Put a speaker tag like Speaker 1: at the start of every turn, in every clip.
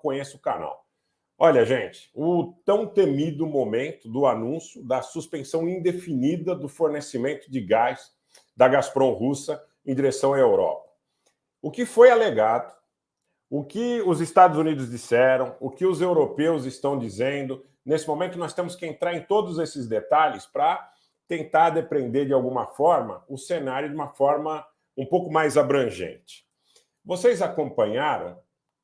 Speaker 1: conheça o canal. Olha, gente, o tão temido momento do anúncio da suspensão indefinida do fornecimento de gás da Gazprom russa em direção à Europa. O que foi alegado, o que os Estados Unidos disseram, o que os europeus estão dizendo, nesse momento nós temos que entrar em todos esses detalhes para tentar depreender de alguma forma o cenário de uma forma um pouco mais abrangente. Vocês acompanharam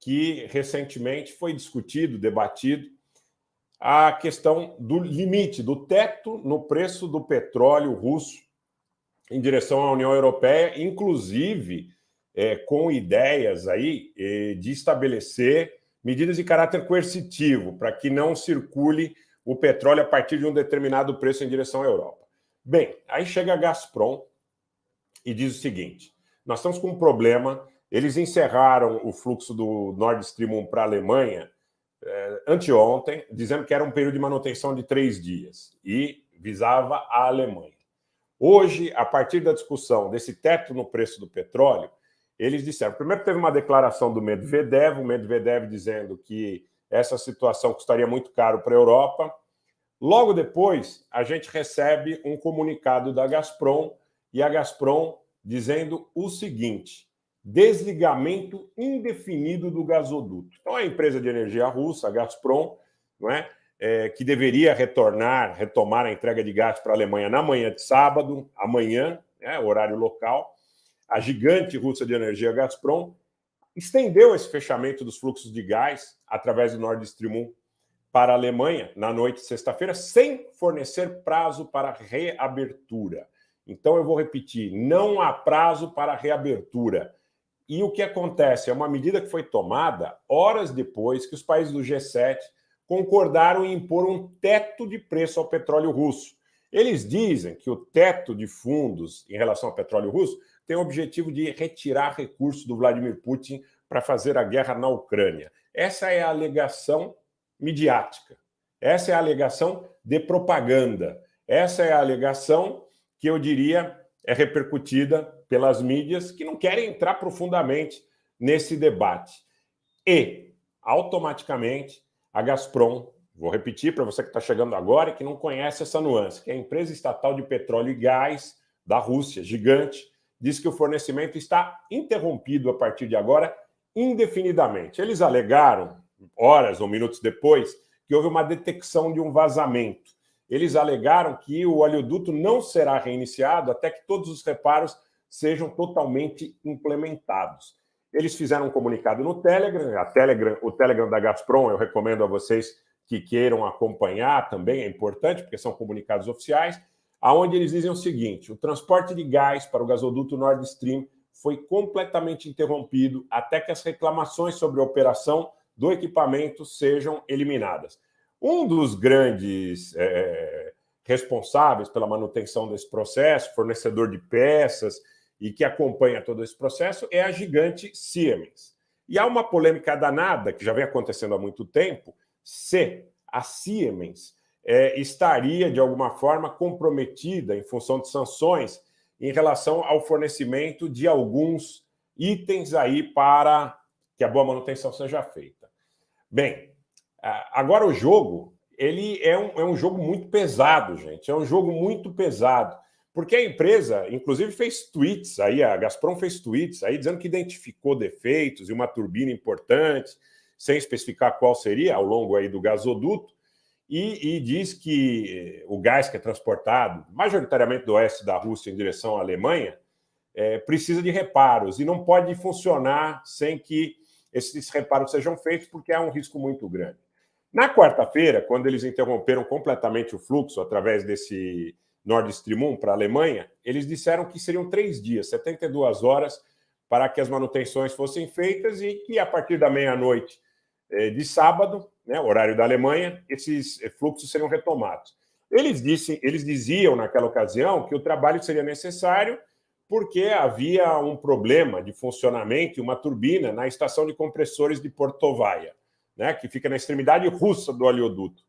Speaker 1: que recentemente foi discutido, debatido, a questão do limite, do teto no preço do petróleo russo em direção à União Europeia, inclusive com ideias aí de estabelecer medidas de caráter coercitivo para que não circule o petróleo a partir de um determinado preço em direção à Europa. Bem, aí chega a Gazprom e diz o seguinte: nós estamos com um problema, eles encerraram o fluxo do Nord Stream 1 para a Alemanha anteontem, dizendo que era um período de manutenção de 3 dias e visava a Alemanha. Hoje, a partir da discussão desse teto no preço do petróleo, eles disseram, primeiro teve uma declaração do Medvedev, o Medvedev dizendo que essa situação custaria muito caro para a Europa. Logo depois, a gente recebe um comunicado da Gazprom, e a Gazprom dizendo o seguinte: desligamento indefinido do gasoduto. Então, a empresa de energia russa, a Gazprom, não é, que deveria retomar a entrega de gás para a Alemanha na manhã de sábado, amanhã, horário local, a gigante russa de energia Gazprom estendeu esse fechamento dos fluxos de gás através do Nord Stream 1 para a Alemanha na noite de sexta-feira, sem fornecer prazo para reabertura. Então, eu vou repetir, não há prazo para reabertura. E o que acontece? É uma medida que foi tomada horas depois que os países do G7 concordaram em impor um teto de preço ao petróleo russo. Eles dizem que o teto de fundos em relação ao petróleo russo tem o objetivo de retirar recursos do Vladimir Putin para fazer a guerra na Ucrânia. Essa é a alegação midiática. Essa é a alegação de propaganda. Essa é a alegação que eu diria é repercutida pelas mídias que não querem entrar profundamente nesse debate. E, automaticamente, a Gazprom, vou repetir para você que está chegando agora e que não conhece essa nuance, que é a empresa estatal de petróleo e gás da Rússia, gigante, diz que o fornecimento está interrompido a partir de agora, indefinidamente. Eles alegaram, horas ou minutos depois, que houve uma detecção de um vazamento. Eles alegaram que o oleoduto não será reiniciado até que todos os reparos sejam totalmente implementados. Eles fizeram um comunicado no Telegram, o Telegram da Gazprom, eu recomendo a vocês que queiram acompanhar também, é importante, porque são comunicados oficiais, aonde eles dizem o seguinte: o transporte de gás para o gasoduto Nord Stream foi completamente interrompido até que as reclamações sobre a operação do equipamento sejam eliminadas. Um dos grandes responsáveis pela manutenção desse processo, fornecedor de peças e que acompanha todo esse processo, é a gigante Siemens. E há uma polêmica danada, que já vem acontecendo há muito tempo, se a Siemens estaria, de alguma forma, comprometida em função de sanções em relação ao fornecimento de alguns itens aí para que a boa manutenção seja feita. Bem, agora o jogo, ele é um jogo muito pesado, gente. É um jogo muito pesado. Porque a empresa, inclusive, fez tweets aí, a Gazprom fez tweets aí dizendo que identificou defeitos e uma turbina importante, sem especificar qual seria, ao longo aí do gasoduto, e diz que o gás que é transportado, majoritariamente do oeste da Rússia em direção à Alemanha, precisa de reparos e não pode funcionar sem que esses reparos sejam feitos, porque há um risco muito grande. Na quarta-feira, quando eles interromperam completamente o fluxo através desse Nord Stream 1 para a Alemanha, eles disseram que seriam 3 dias, 72 horas, para que as manutenções fossem feitas e que, a partir da meia-noite de sábado, né, horário da Alemanha, esses fluxos seriam retomados. Eles diziam, naquela ocasião, que o trabalho seria necessário porque havia um problema de funcionamento e uma turbina na estação de compressores de Portovaia, né, que fica na extremidade russa do oleoduto.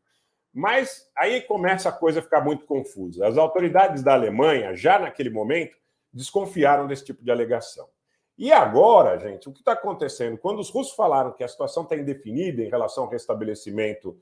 Speaker 1: Mas aí começa a coisa a ficar muito confusa. As autoridades da Alemanha, já naquele momento, desconfiaram desse tipo de alegação. E agora, gente, o que está acontecendo? Quando os russos falaram que a situação está indefinida em relação ao restabelecimento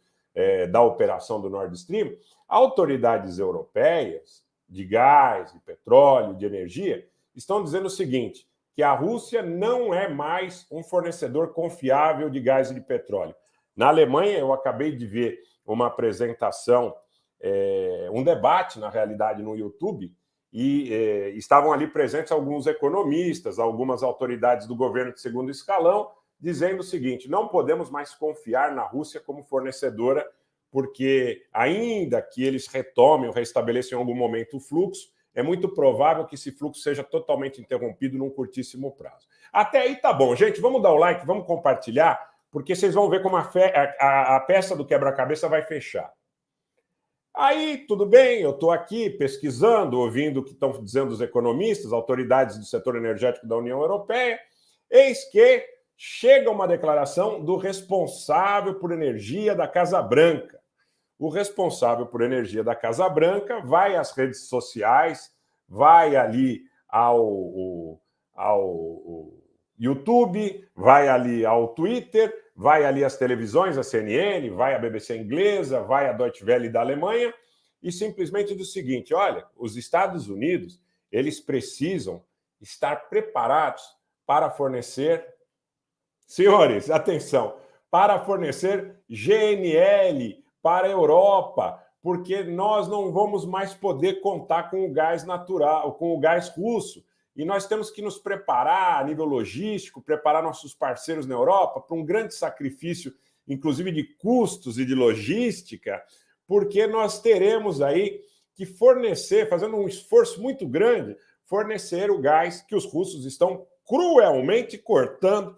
Speaker 1: da operação do Nord Stream, autoridades europeias de gás, de petróleo, de energia, estão dizendo o seguinte, que a Rússia não é mais um fornecedor confiável de gás e de petróleo. Na Alemanha, eu acabei de ver uma apresentação, um debate, na realidade, no YouTube, e estavam ali presentes alguns economistas, algumas autoridades do governo de segundo escalão, dizendo o seguinte, não podemos mais confiar na Rússia como fornecedora, porque ainda que eles retomem ou restabeleçam em algum momento o fluxo, é muito provável que esse fluxo seja totalmente interrompido num curtíssimo prazo. Até aí tá bom. Gente, vamos dar o like, vamos compartilhar, porque vocês vão ver como a peça do quebra-cabeça vai fechar. Aí, tudo bem, eu estou aqui pesquisando, ouvindo o que estão dizendo os economistas, autoridades do setor energético da União Europeia, eis que chega uma declaração do responsável por energia da Casa Branca. O responsável por energia da Casa Branca vai às redes sociais, vai ali ao YouTube, vai ali ao Twitter, vai ali às televisões, a CNN, vai à BBC inglesa, vai à Deutsche Welle da Alemanha e simplesmente diz o seguinte, olha, os Estados Unidos, eles precisam estar preparados para fornecer, senhores, atenção, para fornecer GNL para a Europa, porque nós não vamos mais poder contar com o gás natural, com o gás russo. E nós temos que nos preparar a nível logístico, preparar nossos parceiros na Europa para um grande sacrifício, inclusive de custos e de logística, porque nós teremos aí que fornecer, fazendo um esforço muito grande, fornecer o gás que os russos estão cruelmente cortando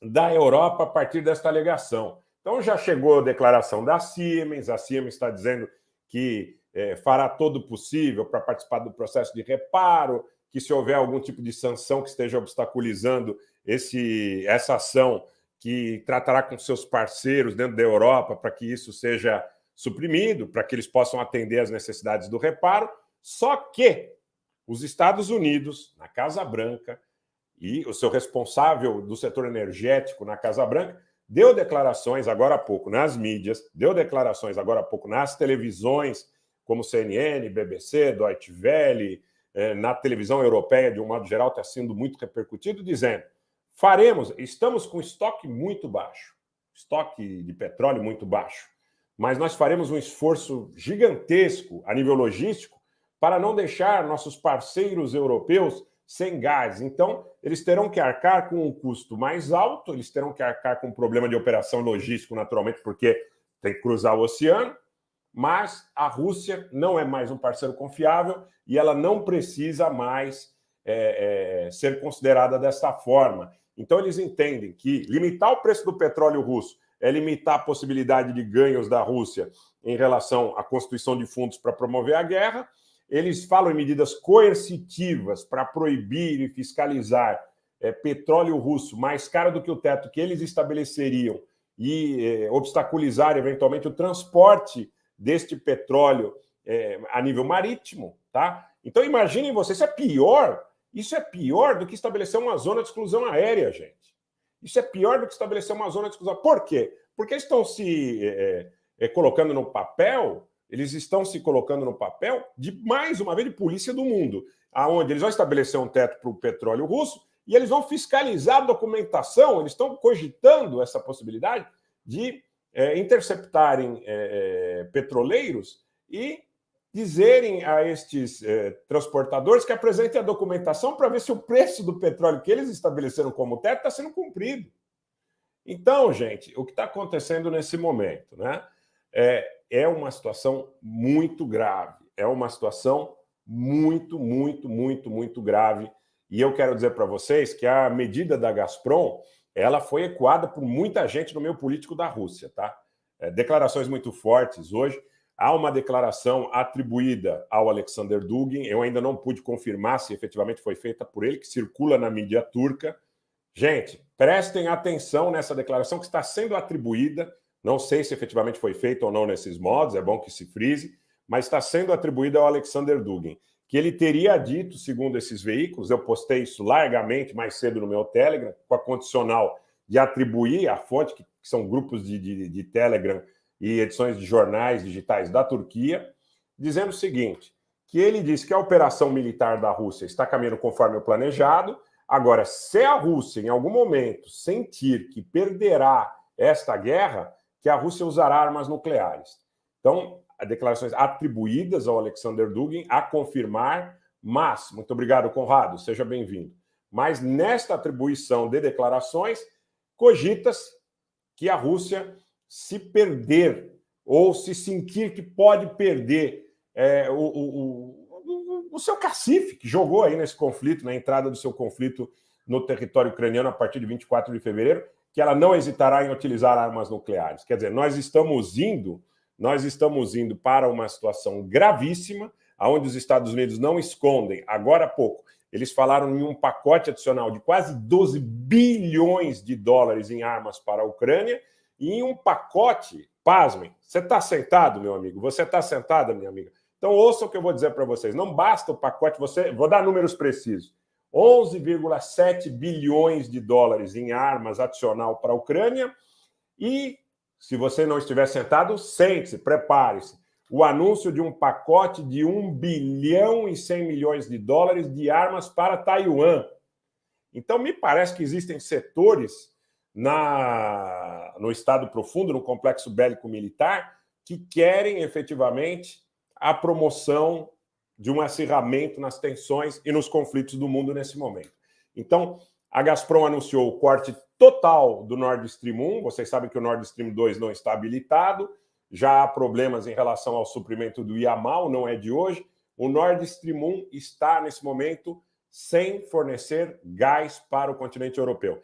Speaker 1: da Europa a partir desta alegação. Então já chegou a declaração da Siemens, a Siemens está dizendo que fará todo o possível para participar do processo de reparo, que se houver algum tipo de sanção que esteja obstaculizando essa ação, que tratará com seus parceiros dentro da Europa para que isso seja suprimido, para que eles possam atender às necessidades do reparo. Só que os Estados Unidos, na Casa Branca, e o seu responsável do setor energético na Casa Branca, deu declarações agora há pouco nas mídias, deu declarações agora há pouco nas televisões, como CNN, BBC, Deutsche Welle, na televisão europeia, de um modo geral, está sendo muito repercutido, dizendo, estamos com estoque muito baixo, estoque de petróleo muito baixo, mas nós faremos um esforço gigantesco a nível logístico para não deixar nossos parceiros europeus sem gás. Então, eles terão que arcar com um custo mais alto, eles terão que arcar com um problema de operação logístico, naturalmente, porque tem que cruzar o oceano, mas a Rússia não é mais um parceiro confiável e ela não precisa mais ser considerada dessa forma. Então, eles entendem que limitar o preço do petróleo russo é limitar a possibilidade de ganhos da Rússia em relação à constituição de fundos para promover a guerra. Eles falam em medidas coercitivas para proibir e fiscalizar petróleo russo mais caro do que o teto que eles estabeleceriam e obstaculizar, eventualmente, o transporte deste petróleo a nível marítimo, tá? Então, imaginem vocês, isso é pior do que estabelecer uma zona de exclusão aérea, gente. Isso é pior do que estabelecer uma zona de exclusão. Por quê? Porque estão se colocando no papel, eles estão se colocando no papel de, mais uma vez, de polícia do mundo, aonde eles vão estabelecer um teto para o petróleo russo e eles vão fiscalizar a documentação, eles estão cogitando essa possibilidade de interceptarem petroleiros e dizerem a estes transportadores que apresentem a documentação para ver se o preço do petróleo que eles estabeleceram como teto está sendo cumprido. Então, gente, o que está acontecendo nesse momento, né? É uma situação muito grave, é uma situação muito, muito, muito, muito grave. E eu quero dizer para vocês que a medida da Gazprom, ela foi ecoada por muita gente no meio político da Rússia, tá? Declarações muito fortes hoje. Há uma declaração atribuída ao Alexander Dugin, eu ainda não pude confirmar se efetivamente foi feita por ele, que circula na mídia turca. Gente, prestem atenção nessa declaração que está sendo atribuída, não sei se efetivamente foi feita ou não nesses modos, é bom que se frise, mas está sendo atribuída ao Alexander Dugin, que ele teria dito, segundo esses veículos, eu postei isso largamente mais cedo no meu Telegram, com a condicional de atribuir a fonte, que são grupos de Telegram e edições de jornais digitais da Turquia, dizendo o seguinte, que ele disse que a operação militar da Rússia está caminhando conforme o planejado. Agora, se a Rússia, em algum momento, sentir que perderá esta guerra, que a Rússia usará armas nucleares. Então, declarações atribuídas ao Alexander Dugin a confirmar, mas, muito obrigado, Conrado, seja bem-vindo. Mas nesta atribuição de declarações, cogita-se que a Rússia, se perder ou se sentir que pode perder o seu cacife, que jogou aí nesse conflito, na entrada do seu conflito no território ucraniano a partir de 24 de fevereiro, que ela não hesitará em utilizar armas nucleares. Quer dizer, nós estamos indo para uma situação gravíssima, onde os Estados Unidos não escondem. Agora há pouco, eles falaram em um pacote adicional de quase 12 bilhões de dólares em armas para a Ucrânia, e em um pacote, pasmem, você está sentado, meu amigo? Você está sentada, minha amiga? Então ouça o que eu vou dizer para vocês. Não basta o pacote, vou dar números precisos. 11,7 bilhões de dólares em armas adicional para a Ucrânia e, se você não estiver sentado, sente-se, prepare-se. O anúncio de um pacote de 1 bilhão e 100 milhões de dólares de armas para Taiwan. Então, me parece que existem setores no Estado Profundo, no complexo bélico-militar, que querem efetivamente a promoção de um acirramento nas tensões e nos conflitos do mundo nesse momento. Então, a Gazprom anunciou o corte total do Nord Stream 1. Vocês sabem que o Nord Stream 2 não está habilitado. Já há problemas em relação ao suprimento do Yamal, não é de hoje. O Nord Stream 1 está, nesse momento, sem fornecer gás para o continente europeu.